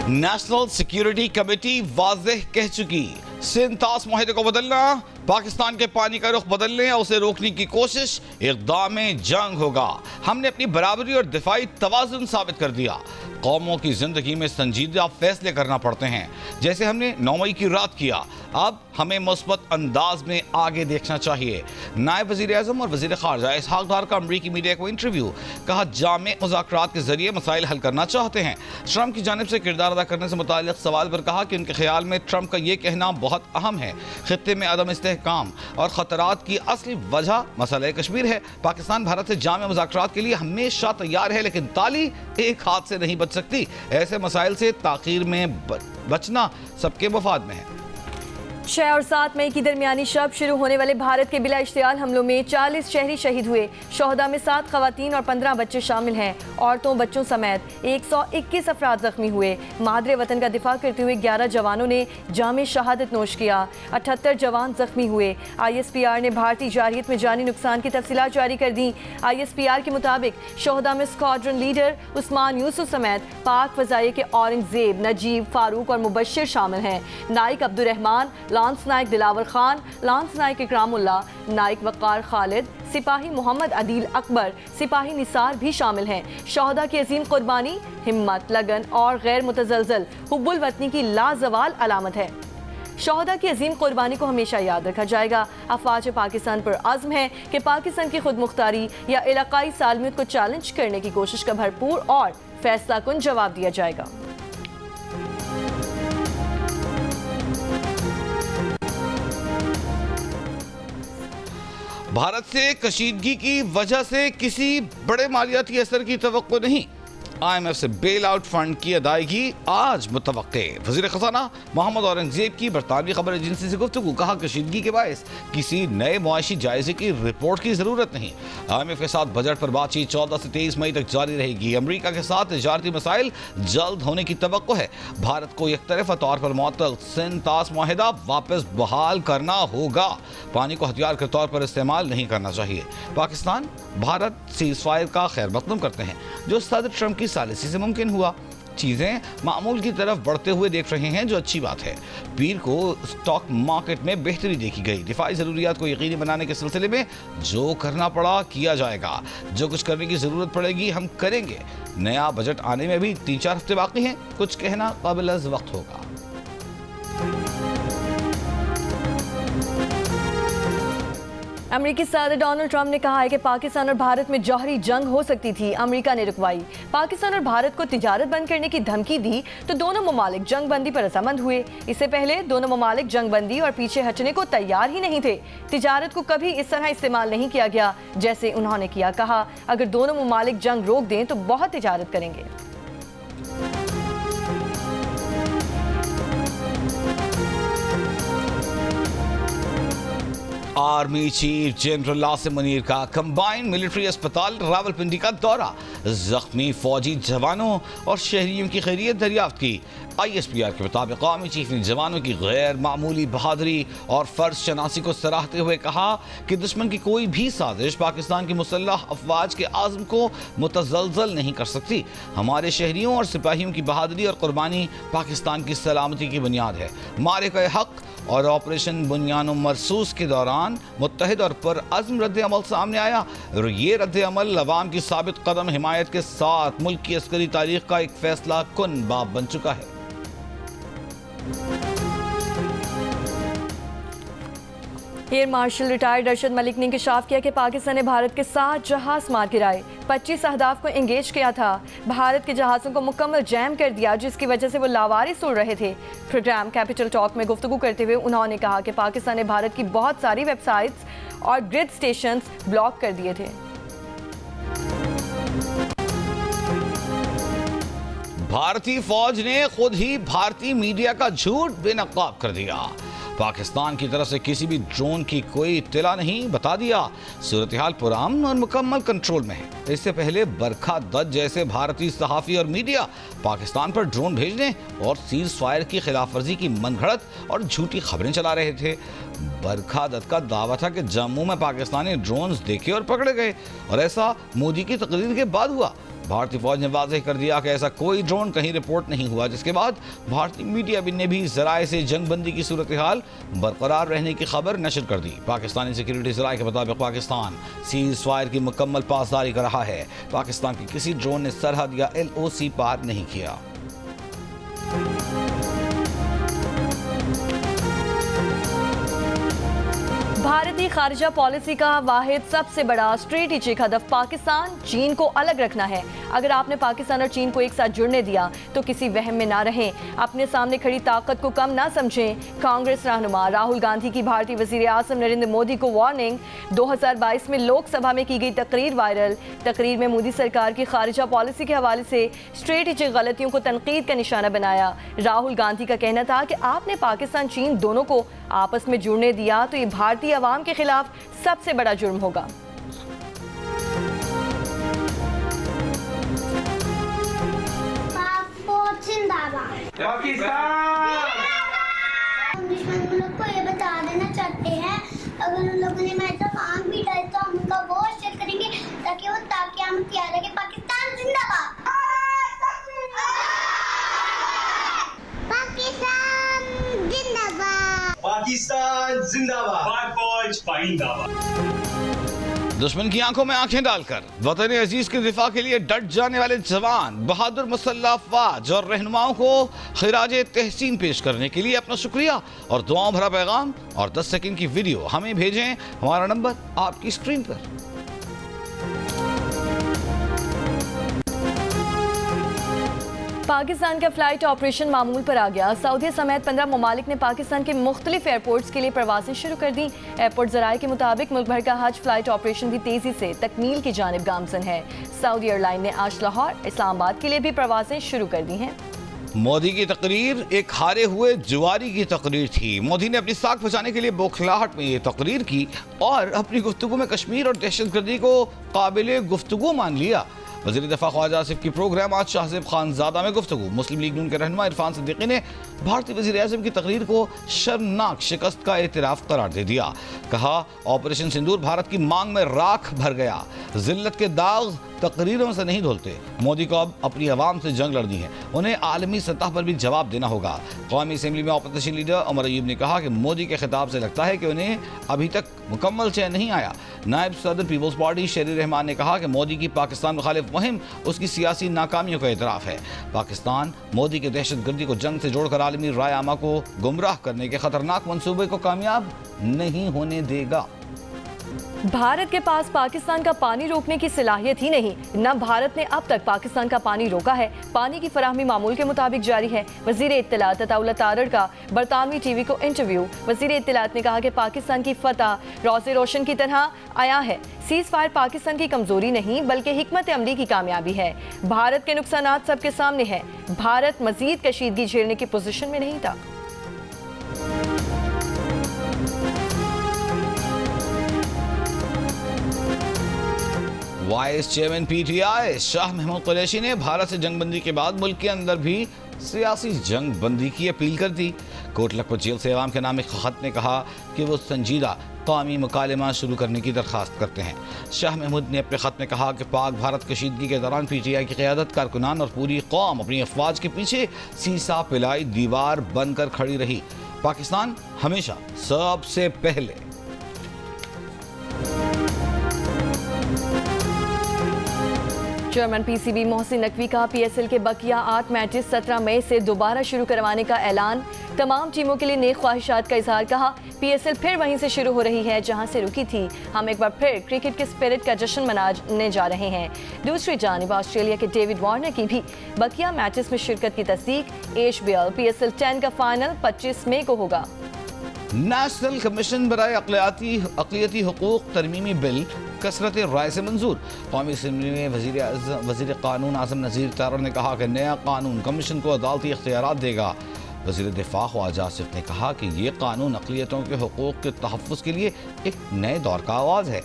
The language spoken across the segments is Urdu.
نیشنل سیکیورٹی کمیٹی واضح کہہ چکی، سندھ طاس معاہدے کو بدلنا پاکستان کے پانی کا رخ بدلنے اور اسے روکنے کی کوشش اقدام جنگ ہوگا۔ ہم نے اپنی برابری اور دفاعی توازن ثابت کر دیا۔ قوموں کی زندگی میں سنجیدہ فیصلے کرنا پڑتے ہیں، جیسے ہم نے 9 مئی کی رات کیا۔ اب ہمیں مثبت انداز میں آگے دیکھنا چاہیے۔ نائب وزیر اعظم اور وزیر خارجہ اسحاق ڈار کا امریکی میڈیا کو انٹرویو، کہا جامع مذاکرات کے ذریعے مسائل حل کرنا چاہتے ہیں۔ ٹرمپ کی جانب سے کردار ادا کرنے سے متعلق سوال پر کہا کہ ان کے خیال میں ٹرمپ کا یہ کہنا بہت اہم ہے۔ خطے میں عدم استحکام اور خطرات کی اصلی وجہ مسئلہ کشمیر ہے۔ پاکستان بھارت سے جامع مذاکرات کے لیے ہمیشہ تیار ہے، لیکن تالی ایک ہاتھ سے نہیں بچ سکتی۔ ایسے مسائل سے تاخیر میں بچنا سب کے مفاد میں ہے۔ 6 اور 7 مئی کی درمیانی شب شروع ہونے والے بھارت کے بلا اشتعال حملوں میں 40 شہری شہید ہوئے۔ شہداء میں 7 خواتین اور 15 بچے شامل ہیں۔ عورتوں بچوں سمیت 121 افراد زخمی ہوئے۔ مادر وطن کا دفاع کرتے ہوئے 11 جوانوں نے جام شہادت نوش کیا۔ 78 جوان زخمی ہوئے۔ ISPR نے بھارتی جارحیت میں جانی نقصان کی تفصیلات جاری کر دیں۔ ISPR کے مطابق شہداء میں اسکواڈرن لیڈر عثمان یوسف سمیت پاک فضائیہ کے اورنگ زیب، نجیب، فاروق اور مبشر شامل ہیں۔ نائک عبد الرحمان، لانس نائک دلاور خان، لانس نائک اکرام اللہ، نائک وقار خالد، سپاہی محمد عدیل اکبر، سپاہی نثار بھی شامل ہیں۔ شہداء کی عظیم قربانی ہمت، لگن اور غیر متزلزل حب الوطنی کی لازوال علامت ہے۔ شہداء کی عظیم قربانی کو ہمیشہ یاد رکھا جائے گا۔ افواج پاکستان پر عزم ہے کہ پاکستان کی خود مختاری یا علاقائی سالمیت کو چیلنج کرنے کی کوشش کا بھرپور اور فیصلہ کن جواب دیا جائے گا۔ بھارت سے کشیدگی کی وجہ سے کسی بڑے مالیاتی اثر کی توقع نہیں۔ IMF سے بیل آؤٹ فنڈ کی ادائیگی آج متوقع۔ وزیر خزانہ محمد اورنگ زیب کی برطانوی خبر ایجنسی سے گفتگو، کہا کشیدگی کے باعث کسی نئے معاشی جائزے کی رپورٹ کی ضرورت نہیں۔ IMF کے ساتھ بجٹ پر بات چیت 14 سے 23 مئی تک جاری رہے گی۔ امریکہ کے ساتھ تجارتی مسائل جلد ہونے کی توقع ہے۔ بھارت کو یک طرفہ طور پر معطل سندھ طاس معاہدہ واپس بحال کرنا ہوگا۔ پانی کو ہتھیار کے طور پر استعمال نہیں کرنا چاہیے۔ پاکستان بھارت سیز فائر کا خیر مقدم کرتے ہیں، جو صدر ٹرمپ کی ثالثی سے ممکن ہوا۔ چیزیں معمول کی طرف بڑھتے ہوئے دیکھ رہے ہیں، جو اچھی بات ہے۔ پیر کو اسٹاک مارکیٹ میں بہتری دیکھی گئی۔ دفاعی ضروریات کو یقینی بنانے کے سلسلے میں جو کرنا پڑا کیا جائے گا۔ جو کچھ کرنے کی ضرورت پڑے گی ہم کریں گے۔ نیا بجٹ آنے میں بھی 3-4 ہفتے باقی ہیں، کچھ کہنا قابل از وقت ہوگا۔ امریکی صدر ڈونلڈ ٹرمپ نے کہا ہے کہ پاکستان اور بھارت میں جوہری جنگ ہو سکتی تھی، امریکہ نے رکوائی۔ پاکستان اور بھارت کو تجارت بند کرنے کی دھمکی دی تو دونوں ممالک جنگ بندی پر رضامند ہوئے۔ اس سے پہلے دونوں ممالک جنگ بندی اور پیچھے ہٹنے کو تیار ہی نہیں تھے۔ تجارت کو کبھی اس طرح استعمال نہیں کیا گیا جیسے انہوں نے کیا۔ کہا اگر دونوں ممالک جنگ روک دیں تو بہت تجارت کریں گے۔ Army chief general Asim Munir کا کمبائنڈ ملٹری اسپتال راولپنڈی کا دورہ، زخمی فوجی جوانوں اور شہریوں کی خیریت دریافت کی۔ ISPR کے مطابق قومی چیف نے جوانوں کی غیر معمولی بہادری اور فرض شناسی کو سراہتے ہوئے کہا کہ دشمن کی کوئی بھی سازش پاکستان کی مسلح افواج کے عزم کو متزلزل نہیں کر سکتی۔ ہمارے شہریوں اور سپاہیوں کی بہادری اور قربانی پاکستان کی سلامتی کی بنیاد ہے۔ معرکہ حق اور آپریشن بنیان و مرصوص کے دوران متحد اور پرعزم رد عمل سامنے آیا، اور یہ رد عمل عوام کی ثابت قدم حمایت کے ساتھ ملک کی عسکری تاریخ کا ایک فیصلہ کن باب بن چکا ہے۔ Air marshal retired Arshad Malik نے انکشاف کیا کہ پاکستان نے بھارت کے 7 جہاز مار گرائے، 25 اہداف کو انگیج کیا تھا۔ بھارت کے جہازوں کو مکمل جیم کر دیا، جس کی وجہ سے وہ لاوارث اڑ رہے تھے۔ پروگرام کیپٹل ٹاک میں گفتگو کرتے ہوئے انہوں نے کہا کہ پاکستان نے بھارت کی بہت ساری ویب سائٹس اور گرڈ سٹیشنز بلاک کر دیے تھے۔ بھارتی فوج نے خود ہی بھارتی میڈیا کا جھوٹ بے نقاب کر دیا۔ پاکستان کی طرف سے کسی بھی ڈرون کی کوئی اطلاع نہیں، بتا دیا صورتحال پرامن اور مکمل کنٹرول میں ہے۔ اس سے پہلے برکھا دت جیسے بھارتی صحافی اور میڈیا پاکستان پر ڈرون بھیجنے اور سیز فائر کی خلاف ورزی کی من گھڑت اور جھوٹی خبریں چلا رہے تھے۔ برکھا دت کا دعویٰ تھا کہ جموں میں پاکستانی ڈرونز دیکھے اور پکڑے گئے، اور ایسا مودی کی تقریر کے بعد ہوا۔ بھارتی فوج نے واضح کر دیا کہ ایسا کوئی ڈرون کہیں رپورٹ نہیں ہوا، جس کے بعد بھارتی میڈیا نے بھی ذرائع سے جنگ بندی کی صورتحال برقرار رہنے کی خبر نشر کر دی۔ پاکستانی سیکیورٹی ذرائع کے مطابق پاکستان سیز فائر کی مکمل پاسداری کر رہا ہے۔ پاکستان کے کسی ڈرون نے سرحد یا LOC پار نہیں کیا۔ بھارتی خارجہ پالیسی کا واحد سب سے بڑا اسٹریٹجک ہدف پاکستان چین کو الگ رکھنا ہے۔ اگر آپ نے پاکستان اور چین کو ایک ساتھ جڑنے دیا تو کسی وہم میں نہ رہیں، اپنے سامنے کھڑی طاقت کو کم نہ سمجھیں۔ کانگریس رہنما راہل گاندھی کی بھارتی وزیر اعظم نریندر مودی کو وارننگ۔ 2022 میں لوک سبھا میں کی گئی تقریر وائرل۔ تقریر میں مودی سرکار کی خارجہ پالیسی کے حوالے سے اسٹریٹجک غلطیوں کو تنقید کا نشانہ بنایا۔ راہل گاندھی کا کہنا تھا کہ آپ نے پاکستان چین دونوں کو آپس میں جڑنے دیا تو یہ بھارتی عوام کے خلاف سب سے بڑا جرم ہوگا۔ دشمن ملک کو یہ بتا دینا چاہتے ہیں اگر ان لوگوں نے ہمارے ساتھ آنکھ بھی ڈالی تو ہم ان کا بہت شکر کریں گے تاکہ وہ قیامت یاد رکھے۔ پاکستان زندہ باد، پاکستان زندہ باد، پاکستان زندہ باد، پاک فوج پائندہ باد۔ دشمن کی آنکھوں میں آنکھیں ڈال کر وطن عزیز کے دفاع کے لیے ڈٹ جانے والے جوان، بہادر مسلح افواج اور رہنماؤں کو خراج تحسین پیش کرنے کے لیے اپنا شکریہ اور دعاؤں بھرا پیغام اور 10 سیکنڈ کی ویڈیو ہمیں بھیجیں۔ ہمارا نمبر آپ کی اسکرین پر۔ پاکستان کا فلائٹ آپریشن معمول پر آ گیا۔ سعودیہ سمیت 15 ممالک نے پاکستان کے مختلف ایئرپورٹس کے لیے پروازیں شروع کر دیں۔ ایئرپورٹ ذرائع کے مطابق ملک بھر کا حج فلائٹ آپریشن بھی تیزی سے تکمیل کی جانب گامزن ہے۔ سعودی ایئر لائن نے آج لاہور، اسلام آباد کے لیے بھی پروازیں شروع کر دی ہیں۔ مودی کی تقریر ایک ہارے ہوئے جواری کی تقریر تھی۔ مودی نے اپنی ساکھ بچانے کے لیے بوکھلاہٹ میں یہ تقریر کی اور اپنی گفتگو میں کشمیر اور دہشت گردی کو قابل گفتگو مان لیا۔ وزیر دفاع خواجہ آصف کی پروگرام آج شاہ زیب خان زادہ میں گفتگو۔ مسلم لیگ نون کے رہنما عرفان صدیقی نے بھارتی وزیر اعظم کی تقریر کو شرمناک شکست کا اعتراف قرار دے دیا۔ کہا آپریشن سندور بھارت کی مانگ میں راکھ بھر گیا۔ ذلت کے داغ تقریروں سے نہیں دھلتے۔ مودی کو اب اپنی عوام سے جنگ لڑنی ہے، انہیں عالمی سطح پر بھی جواب دینا ہوگا۔ قومی اسمبلی میں اپوزیشن لیڈر عمر ایوب نے کہا کہ مودی کے خطاب سے لگتا ہے کہ انہیں ابھی تک مکمل چین نہیں آیا۔ نائب صدر پیپلز پارٹی شیری رحمان نے کہا کہ مودی کی پاکستان مخالف مہم اس کی سیاسی ناکامیوں کا اعتراف ہے۔ پاکستان مودی کے دہشت گردی کو جنگ سے جوڑ کر عالمی رائے عامہ کو گمراہ کرنے کے خطرناک منصوبے کو کامیاب نہیں ہونے دے گا۔ بھارت کے پاس پاکستان کا پانی روکنے کی صلاحیت ہی نہیں، نہ بھارت نے اب تک پاکستان کا پانی روکا ہے۔ پانی کی فراہمی معمول کے مطابق جاری ہے۔ وزیر اطلاعات عطا اللہ تارڑ کا برطانوی ٹی وی کو انٹرویو۔ وزیر اطلاعات نے کہا کہ پاکستان کی فتح روز روشن کی طرح آیا ہے۔ سیز فائر پاکستان کی کمزوری نہیں بلکہ حکمت عملی کی کامیابی ہے۔ بھارت کے نقصانات سب کے سامنے ہیں۔ بھارت مزید کشیدگی جھیلنے کی پوزیشن میں نہیں تھا۔ Vice chairman PTI Shah Mahmood Qureshi نے بھارت سے جنگ بندی کے بعد ملک کے اندر بھی سیاسی جنگ بندی کی اپیل کر دی۔ کوٹ لکھپت جیل سے عوام کے نام ایک خط نے کہا کہ وہ سنجیدہ قومی مکالمہ شروع کرنے کی درخواست کرتے ہیں۔ شاہ محمود نے اپنے خط میں کہا کہ پاک بھارت کشیدگی کے دوران PTI کی قیادت، کارکنان اور پوری قوم اپنی افواج کے پیچھے سیسا پلائی دیوار بن کر کھڑی رہی۔ پاکستان ہمیشہ سب سے پہلے۔ چیئرمین PCB محسن نقوی کا PSL کے بقیہ 8 میچز 17 مئی سے دوبارہ شروع کروانے کا اعلان۔ تمام ٹیموں کے لیے نیک خواہشات کا اظہار۔ کہا PSL پھر وہیں سے شروع ہو رہی ہے جہاں سے رکی تھی۔ ہم ایک بار پھر کرکٹ کے سپرٹ کا جشن منانے جا رہے ہیں۔ دوسری جانب آسٹریلیا کے ڈیوڈ وارنر کی بھی بقیہ میچز میں شرکت کی تصدیق۔ HBL PSL 10 کا فائنل 25 مئی کو ہوگا۔ نیشنل کمیشن برائے اقلیتی حقوق ترمیمی بل کثرت رائے سے منظور۔ قومی اسمبلی میں وزیر قانون اعظم نذیر تارڑ نے کہا کہ نیا قانون کمیشن کو عدالتی اختیارات دے گا۔ وزیر دفاع خواجہ آصف نے کہا کہ یہ قانون اقلیتوں کے حقوق کے تحفظ کے لیے ایک نئے دور کا آغاز ہے۔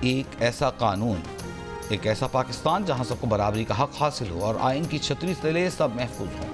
ایک ایسا قانون، ایک ایسا پاکستان جہاں سب کو برابری کا حق حاصل ہو اور آئین کی چھتری تلے سب محفوظ ہوں۔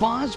5